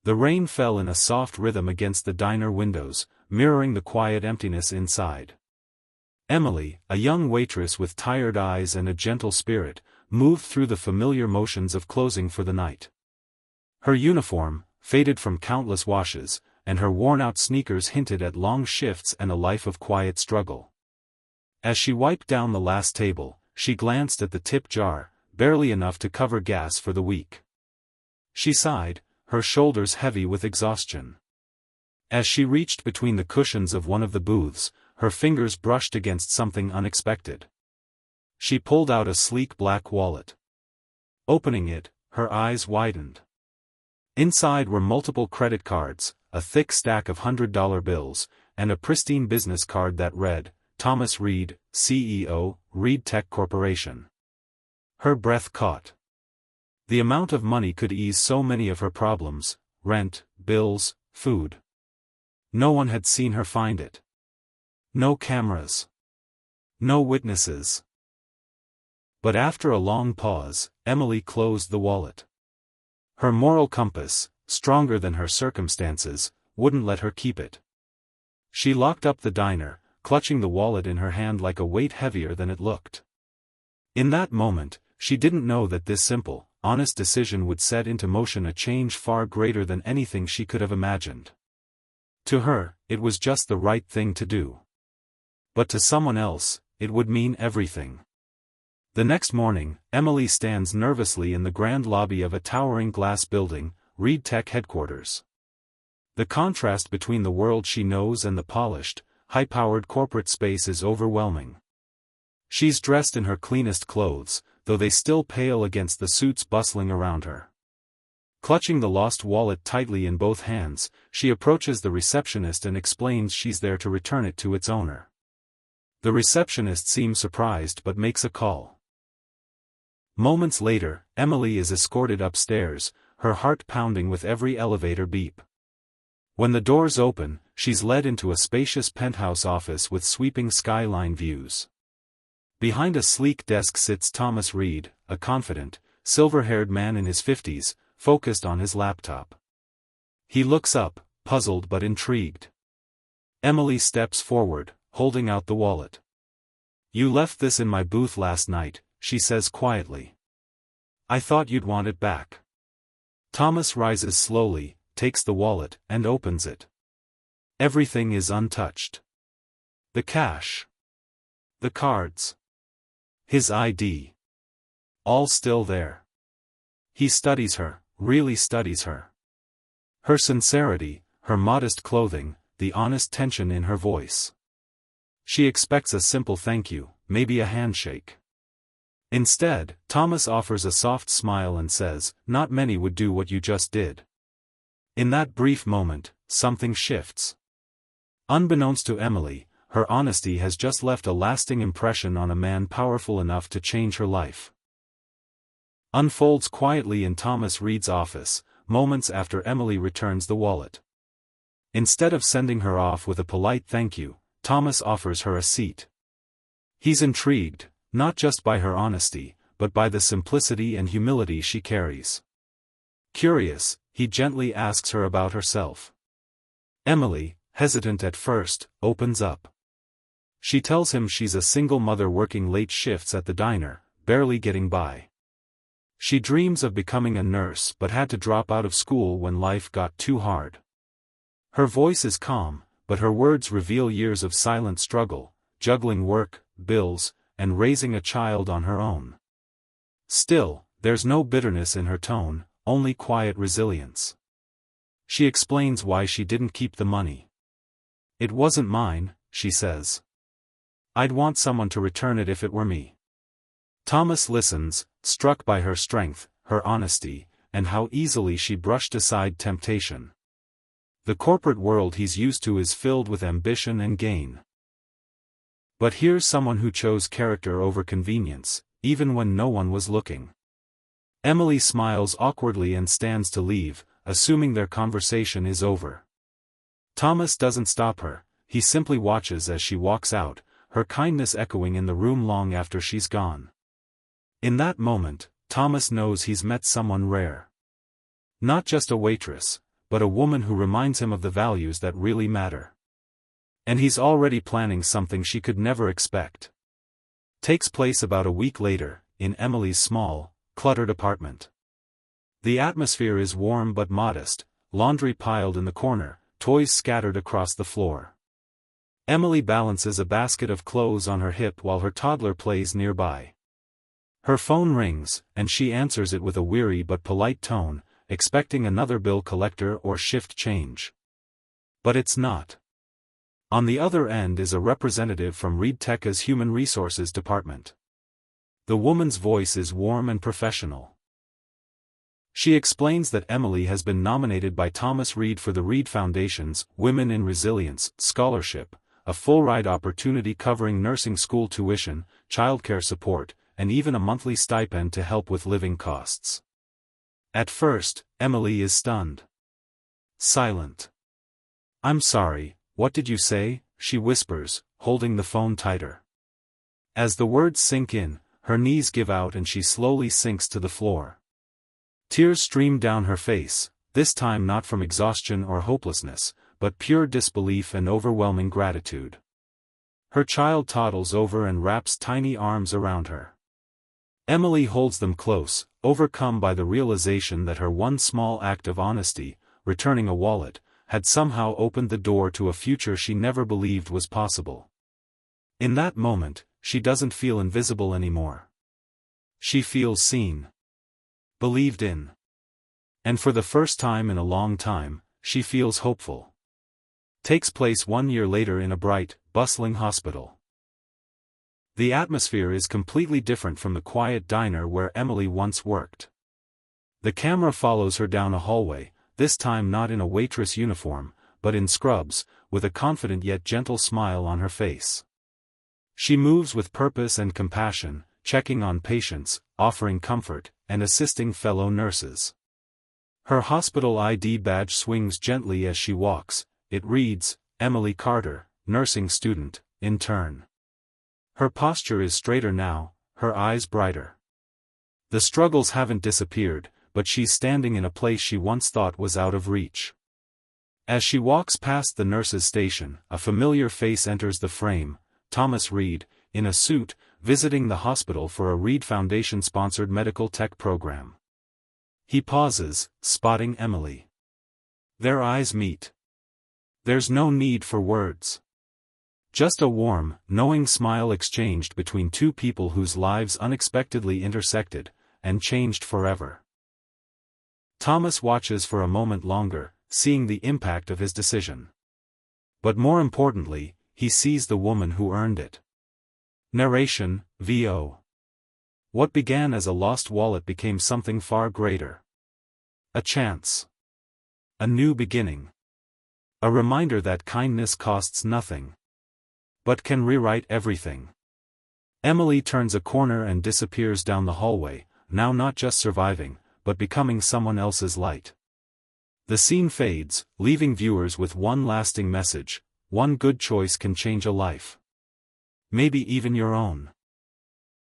The rain fell in a soft rhythm against the diner windows, mirroring the quiet emptiness inside. Emily, a young waitress with tired eyes and a gentle spirit, moved through the familiar motions of closing for the night. Her uniform, faded from countless washes, and her worn-out sneakers hinted at long shifts and a life of quiet struggle. As she wiped down the last table, she glanced at the tip jar, barely enough to cover gas for the week. She sighed, her shoulders heavy with exhaustion. As she reached between the cushions of one of the booths, her fingers brushed against something unexpected. She pulled out a sleek black wallet. Opening it, her eyes widened. Inside were multiple credit cards, a thick stack of $100 bills, and a pristine business card that read, Thomas Reed, CEO, Reed Tech Corporation. Her breath caught. The amount of money could ease so many of her problems: rent, bills, food. No one had seen her find it. No cameras. No witnesses. But after a long pause, Emily closed the wallet. Her moral compass, stronger than her circumstances, wouldn't let her keep it. She locked up the diner, clutching the wallet in her hand like a weight heavier than it looked. In that moment, she didn't know that this simple, honest decision would set into motion a change far greater than anything she could have imagined. To her, it was just the right thing to do. But to someone else, it would mean everything. The next morning, Emily stands nervously in the grand lobby of a towering glass building, Reed Tech headquarters. The contrast between the world she knows and the polished, high-powered corporate space is overwhelming. She's dressed in her cleanest clothes, though they still pale against the suits bustling around her. Clutching the lost wallet tightly in both hands, she approaches the receptionist and explains she's there to return it to its owner. The receptionist seems surprised but makes a call. Moments later, Emily is escorted upstairs, her heart pounding with every elevator beep. When the doors open, she's led into a spacious penthouse office with sweeping skyline views. Behind a sleek desk sits Thomas Reed, a confident, silver-haired man in his 50s, focused on his laptop. He looks up, puzzled but intrigued. Emily steps forward, holding out the wallet. "You left this in my booth last night," she says quietly. "I thought you'd want it back." Thomas rises slowly, takes the wallet, and opens it. Everything is untouched. The cash. The cards. His ID. All still there. He studies her, really studies her. Her sincerity, her modest clothing, the honest tension in her voice. She expects a simple thank you, maybe a handshake. Instead, Thomas offers a soft smile and says, "Not many would do what you just did." In that brief moment, something shifts. Unbeknownst to Emily, her honesty has just left a lasting impression on a man powerful enough to change her life. Unfolds quietly in Thomas Reed's office, moments after Emily returns the wallet. Instead of sending her off with a polite thank you, Thomas offers her a seat. He's intrigued, not just by her honesty, but by the simplicity and humility she carries. Curious, he gently asks her about herself. Emily, hesitant at first, opens up. She tells him she's a single mother working late shifts at the diner, barely getting by. She dreams of becoming a nurse but had to drop out of school when life got too hard. Her voice is calm, but her words reveal years of silent struggle, juggling work, bills, and raising a child on her own. Still, there's no bitterness in her tone, only quiet resilience. She explains why she didn't keep the money. "It wasn't mine," she says. "I'd want someone to return it if it were me." Thomas listens, struck by her strength, her honesty, and how easily she brushed aside temptation. The corporate world he's used to is filled with ambition and gain. But here's someone who chose character over convenience, even when no one was looking. Emily smiles awkwardly and stands to leave, assuming their conversation is over. Thomas doesn't stop her, he simply watches as she walks out, her kindness echoing in the room long after she's gone. In that moment, Thomas knows he's met someone rare. Not just a waitress, but a woman who reminds him of the values that really matter. And he's already planning something she could never expect. Takes place about a week later, in Emily's small, cluttered apartment. The atmosphere is warm but modest, laundry piled in the corner, toys scattered across the floor. Emily balances a basket of clothes on her hip while her toddler plays nearby. Her phone rings, and she answers it with a weary but polite tone, expecting another bill collector or shift change. But it's not. On the other end is a representative from Reed Tech's Human Resources Department. The woman's voice is warm and professional. She explains that Emily has been nominated by Thomas Reed for the Reed Foundation's Women in Resilience Scholarship, a full-ride opportunity covering nursing school tuition, childcare support, and even a monthly stipend to help with living costs. At first, Emily is stunned. Silent. "I'm sorry, what did you say?" she whispers, holding the phone tighter. As the words sink in, her knees give out and she slowly sinks to the floor. Tears stream down her face, this time not from exhaustion or hopelessness, but pure disbelief and overwhelming gratitude. Her child toddles over and wraps tiny arms around her. Emily holds them close, overcome by the realization that her one small act of honesty, returning a wallet, had somehow opened the door to a future she never believed was possible. In that moment, she doesn't feel invisible anymore. She feels seen. Believed in. And for the first time in a long time, she feels hopeful. Takes place 1 year later in a bright, bustling hospital. The atmosphere is completely different from the quiet diner where Emily once worked. The camera follows her down a hallway, this time not in a waitress uniform, but in scrubs, with a confident yet gentle smile on her face. She moves with purpose and compassion, checking on patients, offering comfort, and assisting fellow nurses. Her hospital ID badge swings gently as she walks. It reads, Emily Carter, nursing student, intern. Her posture is straighter now, her eyes brighter. The struggles haven't disappeared, but she's standing in a place she once thought was out of reach. As she walks past the nurse's station, a familiar face enters the frame, Thomas Reed, in a suit, visiting the hospital for a Reed Foundation-sponsored medical tech program. He pauses, spotting Emily. Their eyes meet. There's no need for words. Just a warm, knowing smile exchanged between two people whose lives unexpectedly intersected, and changed forever. Thomas watches for a moment longer, seeing the impact of his decision. But more importantly, he sees the woman who earned it. Narration, VO. What began as a lost wallet became something far greater. A chance. A new beginning. A reminder that kindness costs nothing, but can rewrite everything. Emily turns a corner and disappears down the hallway, now not just surviving, but becoming someone else's light. The scene fades, leaving viewers with one lasting message: one good choice can change a life. Maybe even your own.